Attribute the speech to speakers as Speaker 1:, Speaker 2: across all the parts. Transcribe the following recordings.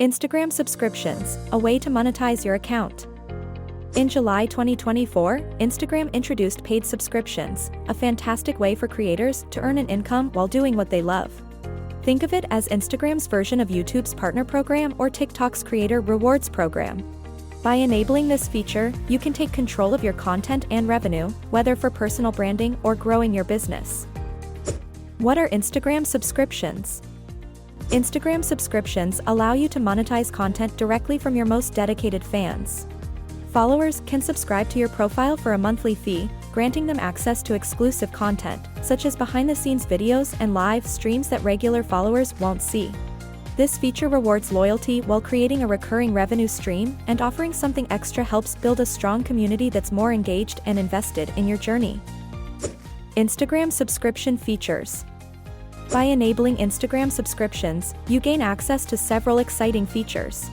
Speaker 1: Instagram subscriptions, a way to monetize your account. In July 2024, Instagram introduced paid subscriptions, a fantastic way for creators to earn an income while doing what they love. Think of it as Instagram's version of YouTube's partner program or TikTok's creator rewards program. By enabling this feature, you can take control of your content and revenue, whether for personal branding or growing your business. What are Instagram subscriptions? Instagram subscriptions allow you to monetize content directly from your most dedicated fans. Followers can subscribe to your profile for a monthly fee, granting them access to exclusive content, such as behind-the-scenes videos and live streams that regular followers won't see. This feature rewards loyalty while creating a recurring revenue stream, and offering something extra helps build a strong community that's more engaged and invested in your journey. Instagram subscription features. By enabling Instagram subscriptions, you gain access to several exciting features.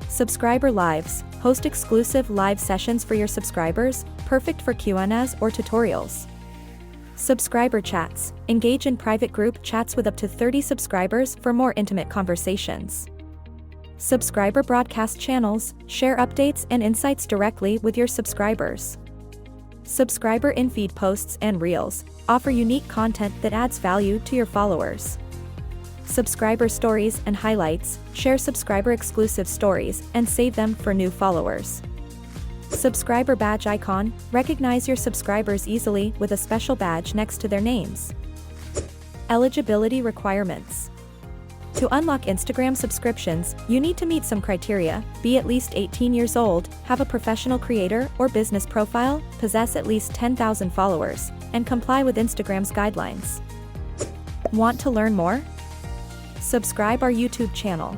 Speaker 1: Subscriber Lives, host exclusive live sessions for your subscribers, perfect for Q&As or tutorials. Subscriber Chats, engage in private group chats with up to 30 subscribers for more intimate conversations. Subscriber Broadcast Channels, share updates and insights directly with your subscribers. Subscriber In-Feed Posts and Reels, offer unique content that adds value to your followers. Subscriber Stories and Highlights, share subscriber-exclusive stories and save them for new followers. Subscriber Badge Icon, recognize your subscribers easily with a special badge next to their names. Eligibility Requirements. To unlock Instagram subscriptions, you need to meet some criteria: be at least 18 years old, have a professional creator or business profile, possess at least 10,000 followers, and comply with Instagram's guidelines. Want to learn more? Subscribe our YouTube channel.